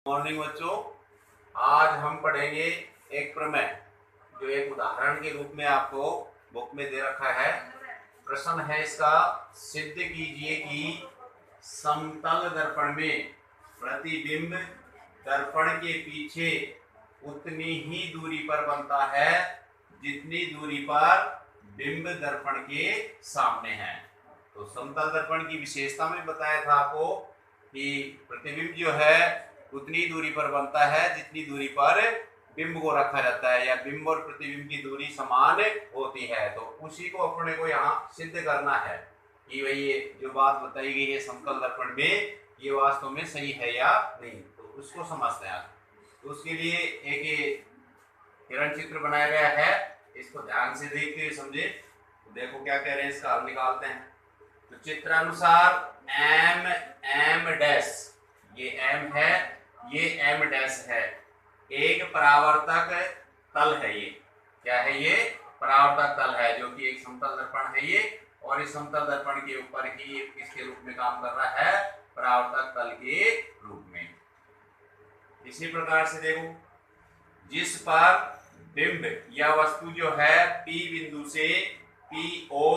Morning बच्चों, आज हम पढ़ेंगे एक प्रमेय जो एक उदाहरण के रूप में आपको बुक में दे रखा है। प्रश्न है इसका, सिद्ध कीजिए कि समतल दर्पण में प्रतिबिंब दर्पण के पीछे उतनी ही दूरी पर बनता है जितनी दूरी पर बिंब दर्पण के सामने है। तो समतल दर्पण की विशेषता में बताया था आपको कि प्रतिबिंब जो है उतनी दूरी पर बनता है जितनी दूरी पर बिंब को रखा जाता है, या बिंब और प्रतिबिंब की दूरी समान होती है। तो उसी को अपने को यहाँ सिद्ध करना है कि भाई ये जो बात बताई गई है समतल दर्पण में, ये वास्तव में सही है या नहीं। तो उसको समझते हैं। तो उसके लिए एक किरण चित्र बनाया गया है, इसको ध्यान से देखते हुए समझे। तो देखो क्या कह रहे हैं, इसका हल निकालते हैं। तो चित्रानुसार एम एम डैश, ये एम है, ये एम डैश है, एक परावर्तक तल है। ये क्या है? ये परावर्तक तल है जो कि एक समतल दर्पण है ये, और इस समतल दर्पण के ऊपर ही किसके रूप में काम कर रहा है? परावर्तक तल के रूप में। इसी प्रकार से देखो, जिस पर बिंब या वस्तु जो है P बिंदु से PO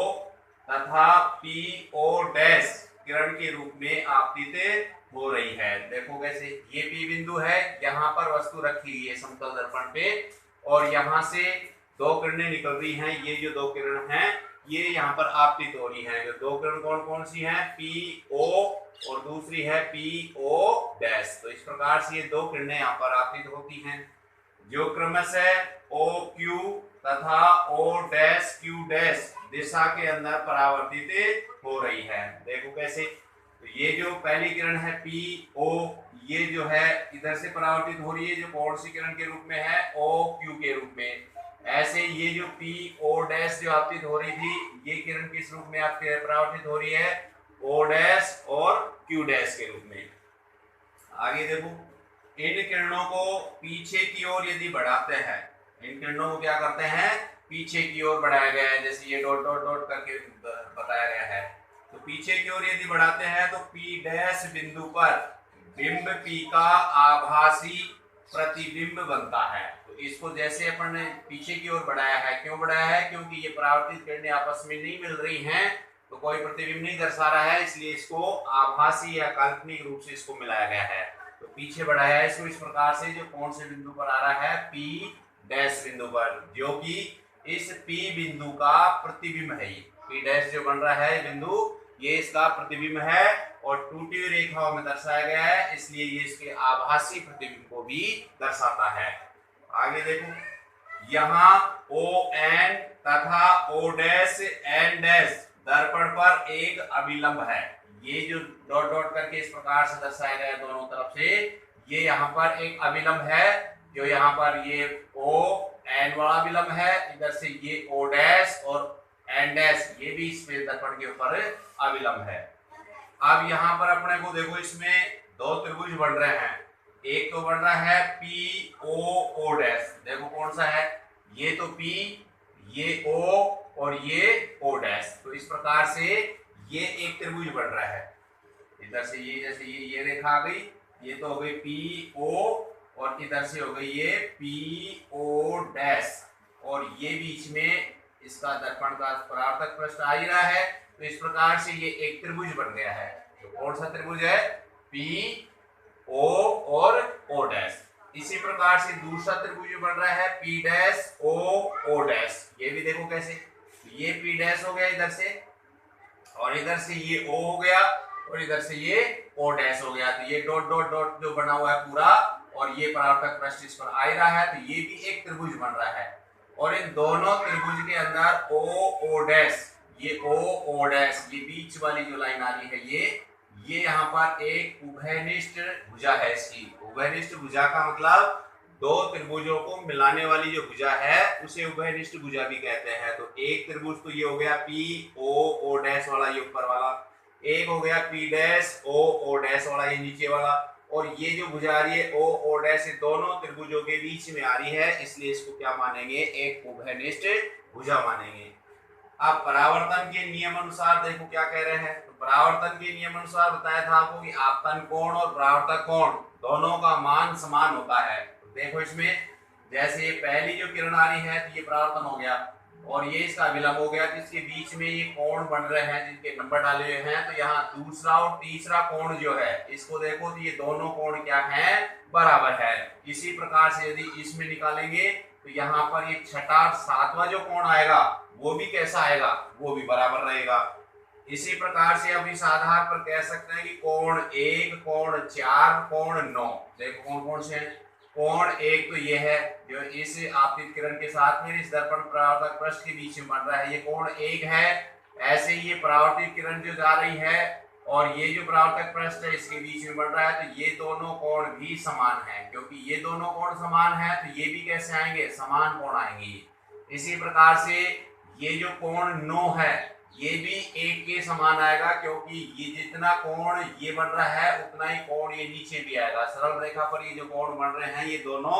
तथा PO डैश किरण के रूप में आपतित हो रही है। देखो कैसे, ये P बिंदु है, यहाँ पर वस्तु रखी हुई है समतल दर्पण पे, और यहाँ से दो किरणें निकल रही हैं। ये जो दो किरण हैं ये यहाँ पर आपतित हो रही हैं। जो दो किरण कौन कौन सी हैं? PO और दूसरी है PO डैश। तो इस प्रकार से ये दो किरणें यहाँ पर आपतित होती हैं, जो क्रमशः OQ तथा O डैश Q डैश दिशा के अंदर परावर्तित हो रही है। देखो कैसे, तो ये जो पहली किरण है PO, ये जो है इधर से परावर्तित हो रही है, जो कौन सी किरण के रूप में है? OQ के रूप में। ऐसे ये जो PO डैश जो आपतित हो रही थी, ये किरण किस रूप में आपके परावर्तित हो रही है? O डैश और Q डैश के रूप में। आगे देखो, इन किरणों को पीछे की ओर यदि बढ़ाते हैं, इन किरणों को क्या करते हैं? पीछे की ओर बढ़ाया गया है, जैसे ये डॉट डॉट डॉट करके बताया गया है। तो पीछे की ओर यदि बढ़ाते हैं तो P डैश बिंदु पर बिंब P का आभासी प्रतिबिंब बनता है। तो इसको जैसे अपन ने पीछे की ओर बढ़ाया है, क्यों बढ़ाया है? क्योंकि ये परावर्तित किरणें आपस में नहीं मिल रही हैं, तो कोई प्रतिबिंब नहीं दर्शा रहा है, इसलिए इसको आभासी या काल्पनिक रूप से इसको मिलाया गया है। तो पीछे बढ़ाया है इसको इस प्रकार से, जो कौन से बिंदु पर आ रहा है? P डैश बिंदु पर, जो कि इस P बिंदु का प्रतिबिंब है। ये P डैश जो बन रहा है बिंदु, ये इसका प्रतिबिंब है और टूटी हुई रेखाओं में दर्शाया गया है, इसलिए ये इसके आभासी प्रतिबिंब को भी दर्शाता है। आगे देखो, यहाँ ON तथा O डैश N डैश दर्पण पर एक अभिलंब है। ये जो डॉट डॉट करके इस प्रकार से दर्शाया गया है दोनों तरफ से, ये यहाँ पर एक अभिलंब है, जो यहाँ पर ये ON वाला अभिलंब है, इधर से ये O डैश और N डैश ये भी इस दर्पण के ऊपर अभिलंब है। अब यहाँ पर अपने को देखो, इसमें दो त्रिभुज बन रहे हैं। एक तो बन रहा है POO डैश, देखो कौन सा है? ये तो P, ये O और ये O डैश। तो इस प्रकार से ये एक त्रिभुज बन रहा है। इधर से ये, जैसे ये रेखा आ गई, ये तो हो गई PO, और इधर से हो गई ये PO डैश, और ये बीच में इसका दर्पण का परावर्तक पृष्ठ आ ही रहा है। तो इस प्रकार से ये एक त्रिभुज बन गया है। तो कौन सा त्रिभुज है? PO और O डैश। इसी प्रकार से दूसरा त्रिभुज बन रहा है P डैश O डैश। ये भी देखो कैसे, ये P डैश हो गया इधर से, और इधर से ये O हो गया, और इधर से ये O डैश हो गया। तो ये डॉट डॉट डॉट जो बना हुआ है पूरा, और ये परावर्तक पृष्ठ इस पर आ रहा है, तो ये भी एक त्रिभुज बन रहा है। और इन दोनों त्रिभुज के अंदर O डैश, ये O डैश, ये बीच वाली जो लाइन आ रही है, ये यहाँ पर एक उभयनिष्ठ भुजा है। इसकी उभयनिष्ठ भुजा का मतलब दो त्रिभुजों को मिलाने वाली जो भुजा है उसे उभयनिष्ठ भुजा भी कहते हैं। तो एक त्रिभुज तो ये हो गया PO डैश वाला, ये ऊपर वाला। एक हो गया P डैश O डैश वाला, ये नीचे वाला। और ये जो भुजा आ रही है O डैश, ये दोनों त्रिभुजों के बीच में आ रही है, इसलिए इसको क्या मानेंगे? एक उभयनिष्ठ भुजा मानेंगे। अब परावर्तन के नियम अनुसार देखो क्या कह रहे हैं। तो परावर्तन के नियम अनुसार बताया था आपको कि आपतन कोण और परावर्तक कोण दोनों का मान समान होता है। तो देखो इसमें जैसे ये पहली जो किरण आ रही है तो ये परावर्तन हो गया और ये इसका विलंब हो गया, तो इसके बीच में ये कोण बन रहे हैं जिनके नंबर डाले हुए हैं। तो यहाँ दूसरा और तीसरा कोण जो है इसको देखो तो ये दोनों कोण क्या है, बराबर है। इसी प्रकार से यदि इसमें निकालेंगे तो यहाँ पर ये छठा और सातवां जो कोण आएगा वो भी कैसा आएगा, वो भी बराबर रहेगा। इसी प्रकार से अब इस आधार पर कह सकते हैं कि कोण 1, कोण 4, कोण 9, देखो कौन कौन से हैं। कोण 1 तो ये है जो इस आपतित किरण के साथ में इस दर्पण परावर्तक पृष्ठ के बीच में बन रहा है, ये कोण 1 है। ऐसे ही ये परावर्तित किरण जो जा रही है और ये जो परावर्तक पृष्ठ है इसके बीच में बन रहा है, तो ये दोनों कोण भी समान है। क्योंकि ये दोनों कोण समान है तो ये भी कैसे आएंगे, समान कोण आएंगे। इसी प्रकार से ये जो कोण 9 है ये भी 1 के समान आएगा, क्योंकि ये जितना कोण ये बन रहा है उतना ही कोण ये नीचे भी आएगा। सरल रेखा पर ये जो कोण बन रहे हैं ये दोनों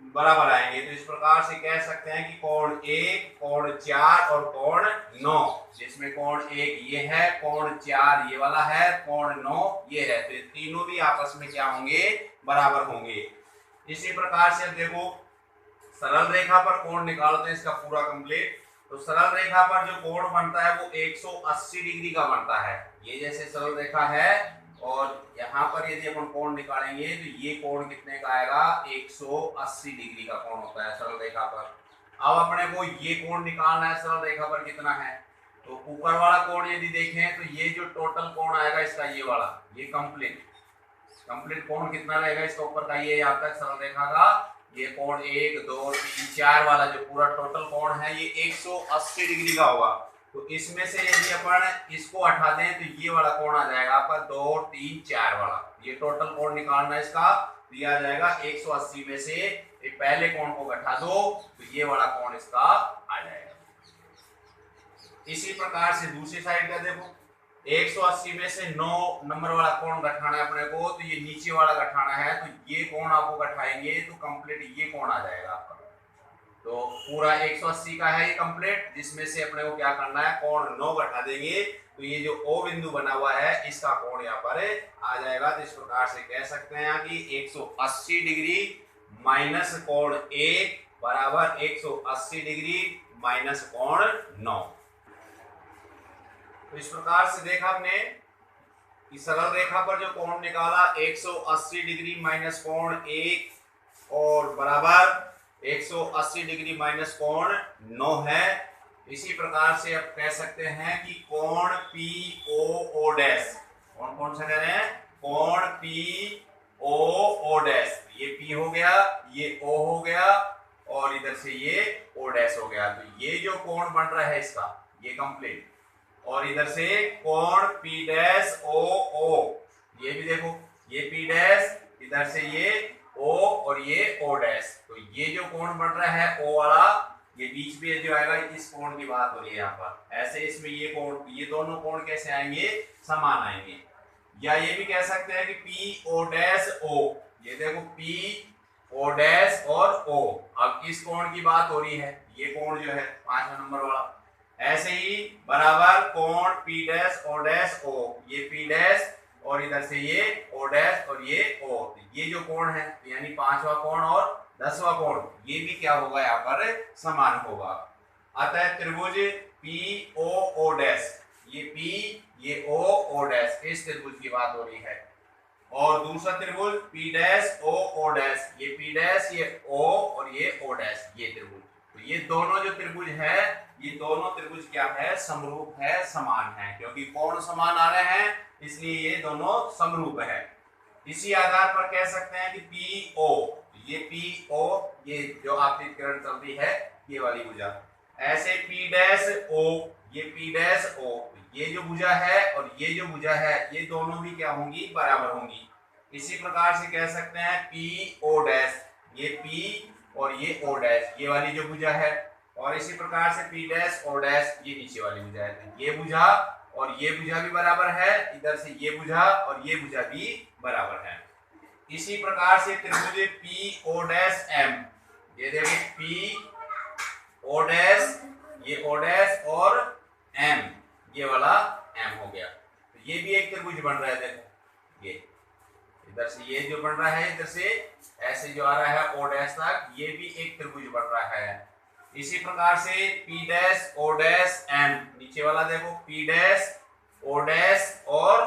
बराबर आएंगे। तो इस प्रकार से कह सकते हैं कि कोण 1, कोण 4 और कोण 9, जिसमें कोण 1 ये है, कोण 4 ये वाला है, कोण 9 ये है, तो ये तीनों भी आपस में क्या होंगे, बराबर होंगे। इसी प्रकार से देखो सरल रेखा पर कोण निकालते हैं इसका पूरा कंप्लीट। तो सरल रेखा पर जो कोण बनता है वो 180 डिग्री का बनता है। ये जैसे सरल रेखा है और यहाँ पर यदि अपन कोण निकालेंगे तो ये कोण कितने का आएगा, 180 डिग्री का कोण होता है सरल रेखा पर। अब अपने को ये कोण निकालना है सरल रेखा पर कितना है, तो ऊपर वाला कोण यदि देखें तो ये जो टोटल कोण आएगा इसका ये वाला, ये कंप्लीट कोण कितना रहेगा इसका ऊपर का ये यहाँ तक सरल रेखा का, ये कोण 1, 2, 3, 4 वाला जो पूरा टोटल कोण है ये 180 डिग्री का होगा। तो इसमें से यदि अपन इसको हटा दें तो ये वाला कोण आ जाएगा आपका 2, 3, 4 वाला, ये टोटल कोण निकालना है इसका, दिया जाएगा 180 में से ये पहले कोण को घटा दो तो ये वाला कोण इसका आ जाएगा। इसी प्रकार से दूसरी साइड का देखो 180 में से 9 नंबर वाला कोण घटाना है अपने को, तो ये नीचे वाला घटाना है, तो ये कोण आपको घटाएंगे तो कंप्लीट ये कोण आ जाएगा आपका। तो पूरा 180 का है ये कंप्लीट, जिसमें से अपने को क्या करना है, कोण 9 घटा देंगे तो ये जो O बिंदु बना हुआ है इसका कोण यहाँ पर आ जाएगा। तो इस प्रकार से कह सकते हैं कि 180 डिग्री माइनस कोण 1 बराबर 180 डिग्री माइनस कोण 9। तो इस प्रकार से देखा हमने कि सरल रेखा पर जो कोण निकाला 180 डिग्री माइनस कोण 1 और बराबर 180 डिग्री माइनस कोण 9 है। इसी प्रकार से अब कह सकते हैं कि कोण POO डैश, कौन सा कह रहे हैं, कोण POO डैश, ये P हो गया, ये O हो गया और इधर से ये O डैश हो गया। तो ये जो कोण बन रहा है इसका ये कंप्लीट, और इधर से कोण P डैश OO, ये भी देखो ये P डैश, इधर से ये O और ये O डैश, तो ये जो कोण बन रहा है O वाला, ये बीच में जो आएगा इस कोण की बात हो रही है यहाँ पर। ऐसे इसमें ये कोण, ये दोनों कोण कैसे आएंगे, समान आएंगे। या ये भी कह सकते हैं कि PO डैश O, ये देखो PO डैश और O, अब इस कोण की बात हो रही है, ये कोण जो है 5वां नंबर वाला। ऐसे ही बराबर कोण P dash O dash O, ये P डैश और इधर से ये O डैश और ये O, ये जो कोण है यानी 5वां कोण और 10वां कोण, ये भी क्या होगा, यहाँ पर समान होगा। अतः त्रिभुज POO डैश, ये P ये O डैश, इस त्रिभुज की बात हो रही है। और दूसरा त्रिभुज P डैश O डैश, ये P डैश ये O और ये O डैश, ये त्रिभुज। तो ये दोनों जो त्रिभुज है ये दोनों त्रिभुज क्या है, समरूप है, समान है, क्योंकि कोण समान आ रहे हैं इसलिए ये दोनों समरूप है। इसी आधार पर कह सकते हैं कि PO, ये PO, ये जो आपकी किरण चलती है ये वाली भुजा, ऐसे P डैश O, ये P डैश O, ये जो भुजा है और ये जो भुजा है ये दोनों भी क्या होंगी, बराबर होंगी। इसी प्रकार से कह सकते हैं PO डैश, ये P और ये O डैश, ये वाली जो भुजा है, और इसी प्रकार से P डैश O डैश, ये नीचे वाली भुजा है। तो ये भुजा और ये भुजा भी बराबर है, इधर से ये भुजा और ये भुजा भी बराबर है। इसी प्रकार से त्रिभुज PO डैश M, ये देखिए PO डैश, ये O डैश और M, ये वाला M हो गया। तो ये भी एक त्रिभुज बन रहा है, देखो ये इधर से ये जो बन रहा है, इधर से ऐसे जो आ रहा है ओ डैश तक, ये भी एक त्रिभुज बन रहा है। इसी प्रकार से P dash O dash M, नीचे वाला देखो P डैश O डैश और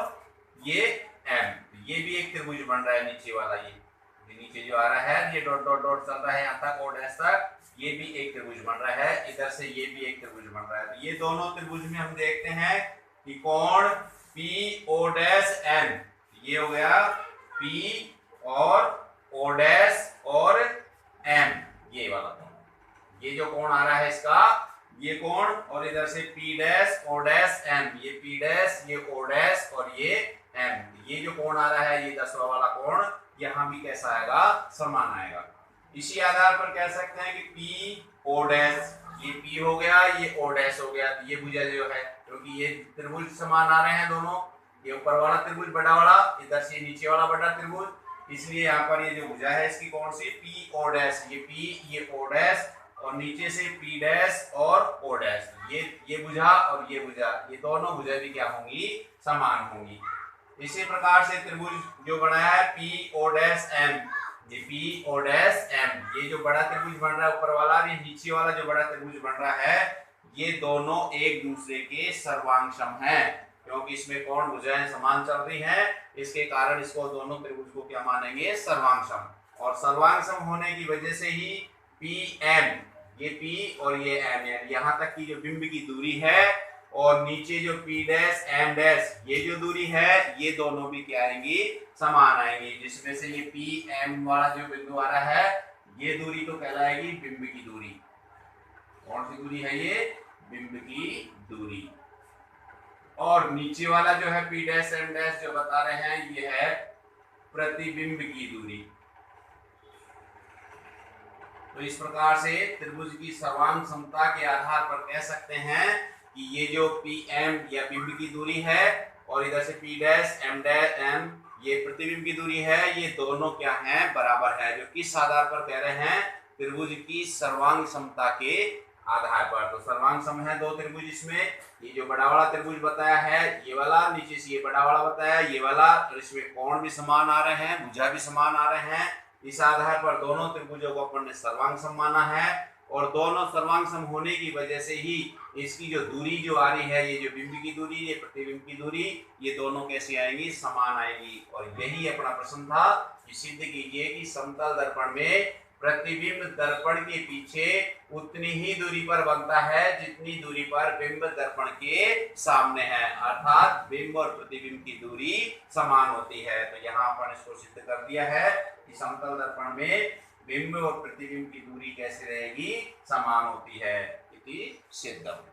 ये M, ये भी एक त्रिभुज बन रहा है। नीचे वाला ये नीचे जो आ रहा है, ये डॉट डॉट डॉट चल रहा है यहाँ तक O डैश तक, ये भी एक त्रिभुज बन रहा है। इधर से ये भी एक त्रिभुज बन रहा है। तो ये दोनों त्रिभुज में हम देखते हैं कि कोण PO डैश M, ये हो गया P और O डैश और M, ये वाला कोण, ये जो कोण आ रहा है इसका, ये कोण, और इधर से P dash O dash M, ये P डैश, ये O डैश और ये M, ये जो कोण आ रहा है, ये 10वां वाला कोण, यहाँ भी कैसा आएगा, समान आएगा। इसी आधार पर कह सकते हैं कि P O डैश, ये P हो गया, ये O डैश हो गया, ये भुजा जो है, क्योंकि ये त्रिभुज समान आ रहे हैं दोनों, ये ऊपर वाला त्रिभुज बड़ा वाला, इधर से नीचे वाला बड़ा त्रिभुज, इसलिए यहाँ पर ये जो भुजा है इसकी कौन सी, P O डैश, ये P, ये O डैश, और नीचे से P डैश और O डैश, ये भुजा और ये भुजा, ये दोनों भुजा भी क्या होंगी, समान होंगी। इसी प्रकार से त्रिभुज जो बनाया है P O डैश M, ये P O डैश M, ये जो बड़ा त्रिभुज बन रहा है ऊपर वाला, ये नीचे वाला जो बड़ा त्रिभुज बन रहा है, ये दोनों एक दूसरे के सर्वांगसम हैं, क्योंकि इसमें कोण भुजाएं समान चल रही हैं, इसके कारण इसको दोनों त्रिभुज को क्या मानेंगे, सर्वांगसम। और सर्वांगसम होने की वजह से ही PM, ये P और ये M, यहाँ तक की जो बिंब की दूरी है, और नीचे जो P डैश M डैश, ये जो दूरी है, ये दोनों भी क्या आएंगी, समान आएंगी, जिसमें से ये PM वाला जो बिंदु आ रहा है, ये दूरी तो कहलाएगी बिंब की दूरी। कौन सी दूरी है ये, बिंब की दूरी। और नीचे वाला जो है P डैश M डैश जो बता रहे हैं, ये है प्रतिबिंब की दूरी। तो इस प्रकार से त्रिभुज की सर्वांग समता के आधार पर कह सकते हैं कि ये जो PM या बिंब की दूरी है, और इधर से P dash M dash M, ये प्रतिबिंब की दूरी है, ये दोनों क्या हैं, बराबर है। जो किस आधार पर कह रहे हैं, त्रिभुज की सर्वांग समता के आधार पर। तो सर्वांग सम है दो त्रिभुज इसमें, ये जो बड़ा वाला त्रिभुज बताया है ये वाला, नीचे से ये बड़ा वाला बताया ये वाला, और इसमें कोण भी समान आ रहे हैं, भुजा भी समान आ रहे हैं। इस आधार पर दोनों त्रिभुजों को अपन ने सर्वांग सम माना है, और दोनों सर्वांग सम होने की वजह से ही इसकी जो दूरी जो आ रही है, ये जो बिंब की दूरी, ये प्रतिबिंब की दूरी, ये दोनों कैसी आएंगी, समान आएंगी। और यही अपना प्रश्न था कि सिद्ध कीजिए कि समतल दर्पण में प्रतिबिंब दर्पण के पीछे उतनी ही दूरी पर बनता है जितनी दूरी पर बिंब दर्पण के सामने है, अर्थात बिंब और प्रतिबिंब की दूरी समान होती है। तो यहाँ अपन इसको सिद्ध कर दिया है कि समतल दर्पण में बिंब और प्रतिबिंब की दूरी कैसे रहेगी, समान होती है, इति सिद्धम।